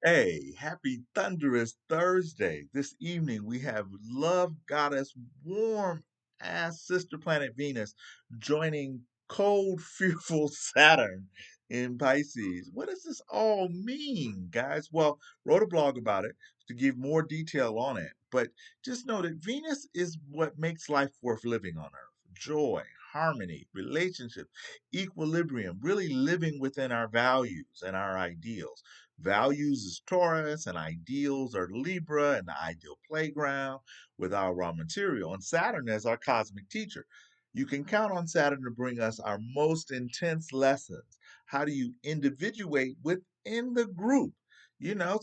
Hey, happy thunderous Thursday. This evening we have love goddess, warm ass sister planet Venus joining cold, fearful Saturn in Pisces. What does this all mean, guys? Well, wrote a blog about it to give more detail on it. But just know that Venus is what makes life worth living on Earth. Joy, harmony, relationships, equilibrium, really living within our values and our ideals. Values is Taurus, and ideals are Libra, and the ideal playground with our raw material. And Saturn is our cosmic teacher. You can count on Saturn to bring us our most intense lessons. How do you individuate within the group?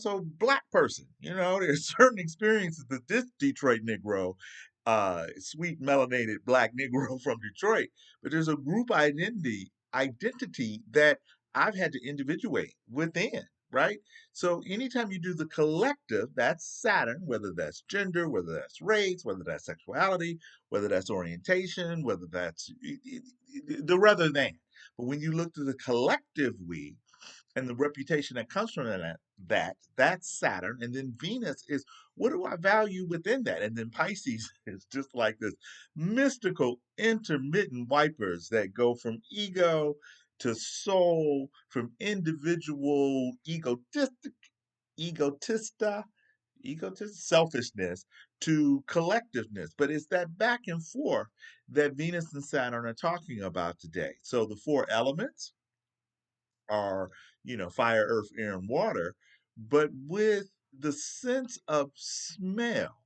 So black person, there's certain experiences that this Detroit Negro, sweet melanated black Negro from Detroit, but there's a group identity that I've had to individuate within, right? So anytime you do the collective, that's Saturn, whether that's gender, whether that's race, whether that's sexuality, whether that's orientation, whether that's the rather than. But when you look to the collective we and the reputation that comes from that's Saturn. And then Venus is what do I value within that? And then Pisces is just like this mystical intermittent wipers that go from ego to soul, from individual egotista, selfishness to collectiveness. But it's that back and forth that Venus and Saturn are talking about today. So the four elements are, fire, earth, air, and water, but with the sense of smell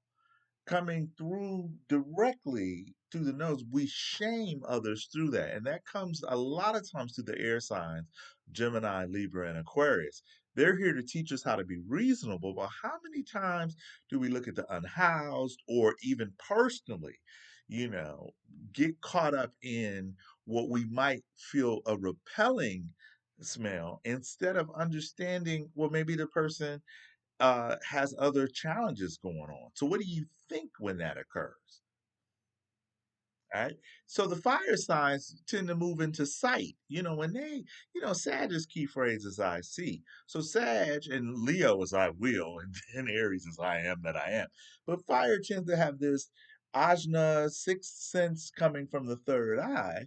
coming through directly through the nose, we shame others through that. And that comes a lot of times through the air signs, Gemini, Libra, and Aquarius. They're here to teach us how to be reasonable, but how many times do we look at the unhoused or even personally, you know, get caught up in what we might feel a repelling smell instead of understanding, well, maybe the person has other challenges going on. So, what do you think when that occurs? Right. So the fire signs tend to move into sight. When Sag is key phrase is I see. So Sag and Leo is I will, and then Aries is I am that I am. But fire tends to have this ajna sixth sense coming from the third eye,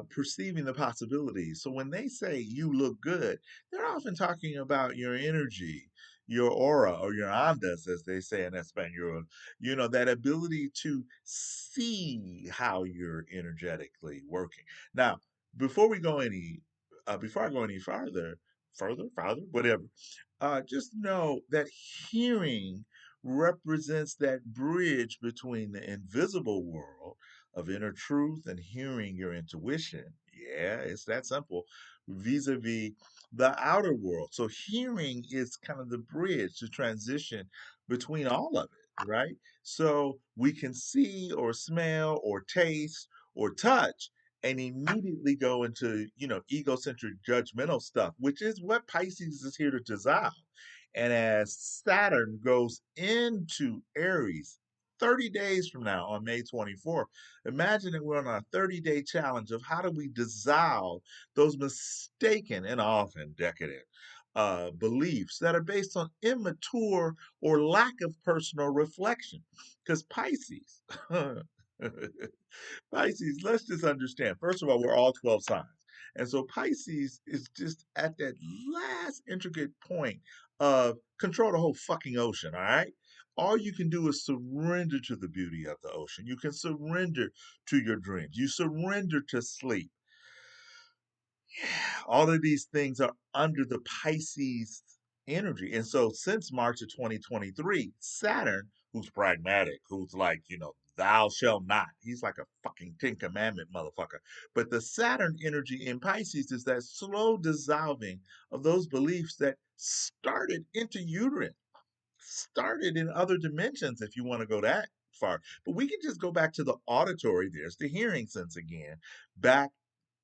perceiving the possibilities. So when they say you look good, they're often talking about your energy, your aura, or your andas, as they say in Espanol, that ability to see how you're energetically working. Now, before we go any, before I go any farther, whatever, just know that hearing represents that bridge between the invisible world of inner truth and hearing your intuition. Yeah, it's that simple vis-a-vis the outer world. So hearing is kind of the bridge to transition between all of it, right? So we can see or smell or taste or touch and immediately go into, egocentric judgmental stuff, which is what Pisces is here to dissolve. And as Saturn goes into Aries 30 days from now on May 24th, imagine that we're on a 30-day challenge of how do we dissolve those mistaken and often decadent beliefs that are based on immature or lack of personal reflection. Because Pisces, Pisces, let's just understand. First of all, we're all 12 signs. And so Pisces is just at that last intricate point of control the whole fucking ocean, all right? All you can do is surrender to the beauty of the ocean. You can surrender to your dreams. You surrender to sleep. Yeah, all of these things are under the Pisces energy. And so since March of 2023, Saturn, who's pragmatic, who's like, thou shalt not, he's like a fucking Ten Commandment motherfucker. But the Saturn energy in Pisces is that slow dissolving of those beliefs that started inter-uterine, started in other dimensions, if you want to go that far. But we can just go back to the auditory, there's the hearing sense again, back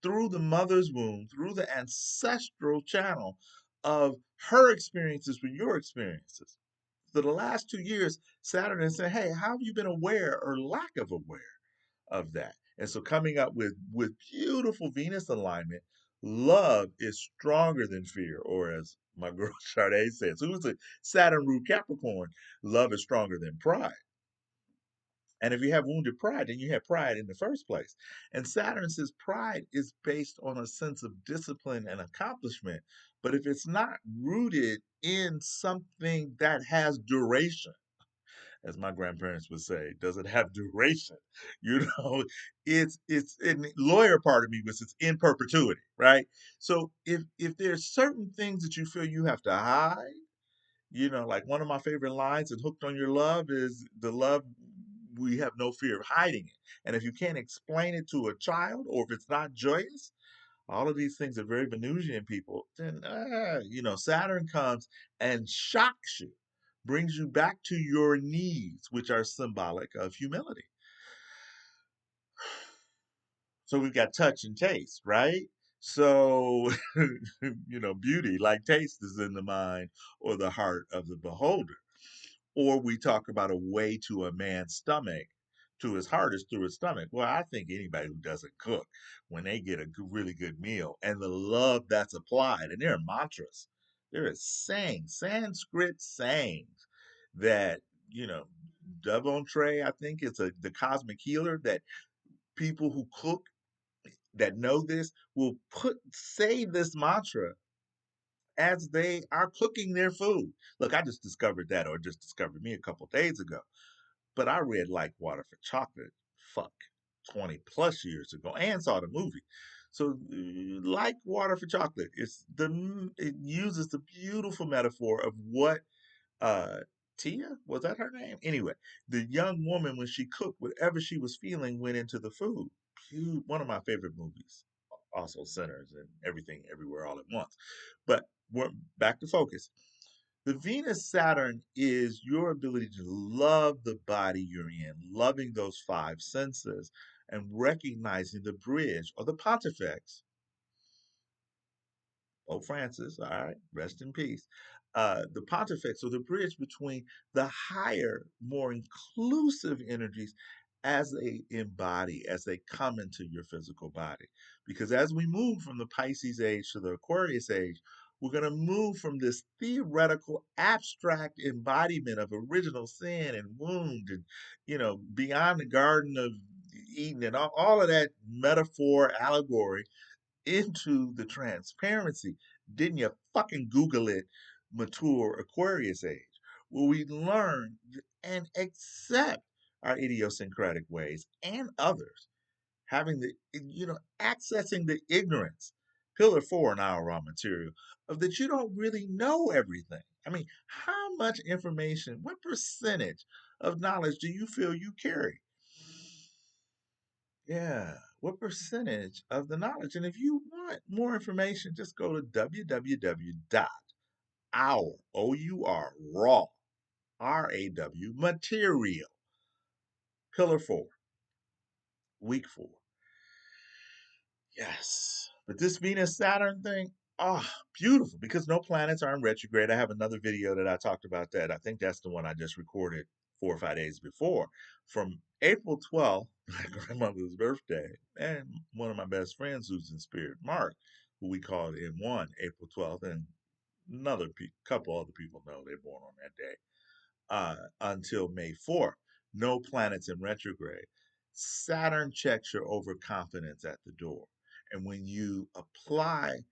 through the mother's womb, through the ancestral channel of her experiences with your experiences. For the last 2 years, Saturn has said, hey, how have you been aware or lack of aware of that? And so coming up with beautiful Venus alignment Love is stronger than fear, or as my girl Sade says, who's a Saturn root Capricorn, love is stronger than pride. And if you have wounded pride, then you have pride in the first place. And Saturn says pride is based on a sense of discipline and accomplishment. But if it's not rooted in something that has duration, as my grandparents would say, does it have duration? You know, it's in the lawyer part of me was it's in perpetuity, right? So if there's certain things that you feel you have to hide, like one of my favorite lines in Hooked on Your Love is the love we have no fear of hiding it. And if you can't explain it to a child or if it's not joyous, all of these things are very Venusian people, then Saturn comes and shocks you, brings you back to your needs, which are symbolic of humility. So we've got touch and taste, right? So, beauty, like taste, is in the mind or the heart of the beholder. Or we talk about a way to a man's stomach, to his heart is through his stomach. Well, I think anybody who doesn't cook, when they get a really good meal and the love that's applied, and there are mantras, there are sayings, Sanskrit sayings that, Devon Trey, I think it's the cosmic healer that people who cook that know this will say this mantra as they are cooking their food. Look, I just discovered that, or just discovered me a couple days ago. But I read Like Water for Chocolate, fuck, 20 plus years ago, and saw the movie. So, Like Water for Chocolate, it uses the beautiful metaphor of what uh Tia, was that her name? Anyway, the young woman, when she cooked, whatever she was feeling went into the food. One of my favorite movies. Also Sinners and Everything Everywhere All at Once. But we're back to focus. The Venus Saturn is your ability to love the body you're in, loving those five senses, and recognizing the bridge or the pontifex. Pope Francis, all right, rest in peace. The pontifex, or the bridge between the higher, more inclusive energies as they embody, as they come into your physical body. Because as we move from the Pisces age to the Aquarius age, we're going to move from this theoretical, abstract embodiment of original sin and wound and, beyond the Garden of Eden and all of that metaphor, allegory into the transparency. Didn't you fucking Google it? Mature Aquarius age, where we learn and accept our idiosyncratic ways and others, having accessing the ignorance. Pillar 4 in our raw material of that you don't really know everything. I mean, how much information, what percentage of knowledge do you feel you carry? Yeah. What percentage of the knowledge? And if you want more information, just go to www.our, O-U-R, raw, R-A-W, material, pillar 4, week 4. Yes. But this Venus Saturn thing, beautiful, because no planets are in retrograde. I have another video that I talked about that. I think that's the one I just recorded 4 or 5 days before. From April 12th, my grandmother's birthday, and one of my best friends who's in spirit, Mark, who we called M1, April 12th, and another couple other people know they're born on that day, until May 4th. No planets in retrograde. Saturn checks your overconfidence at the door. And when you apply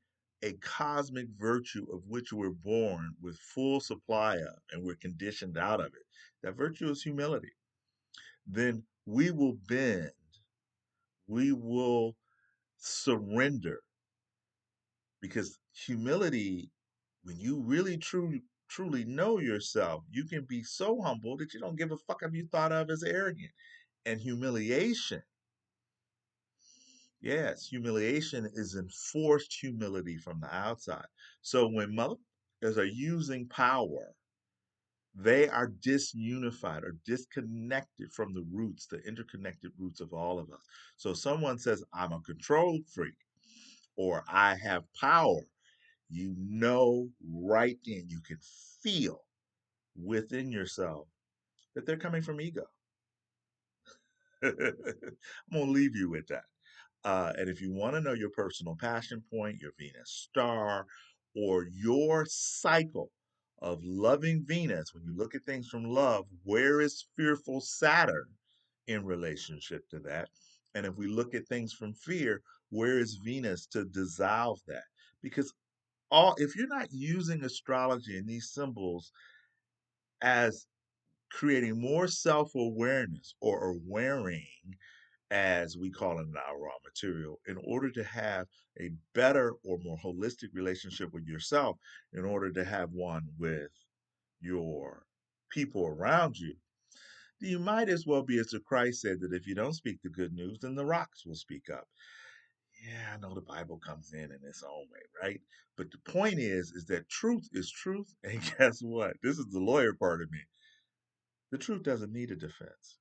a cosmic virtue of which we're born with full supply of, and we're conditioned out of it, that virtue is humility, then we will bend, we will surrender, because humility, when you really truly know yourself, you can be so humble that you don't give a fuck if you thought of as arrogant. And humiliation, yes, humiliation is enforced humility from the outside. So when mothers are using power, they are disunified or disconnected from the roots, the interconnected roots of all of us. So someone says, I'm a control freak, or I have power, you know right then, you can feel within yourself that they're coming from ego. I'm going to leave you with that. And if you want to know your personal passion point, your Venus star, or your cycle of loving Venus, when you look at things from love, where is fearful Saturn in relationship to that? And if we look at things from fear, where is Venus to dissolve that? Because if you're not using astrology and these symbols as creating more self-awareness or awareing, as we call it in our raw material, in order to have a better or more holistic relationship with yourself, in order to have one with your people around you, you might as well be as the Christ said that if you don't speak the good news, then the rocks will speak up. Yeah, I know the Bible comes in its own way, right? But the point is that truth is truth. And guess what? This is the lawyer part of me. The truth doesn't need a defense.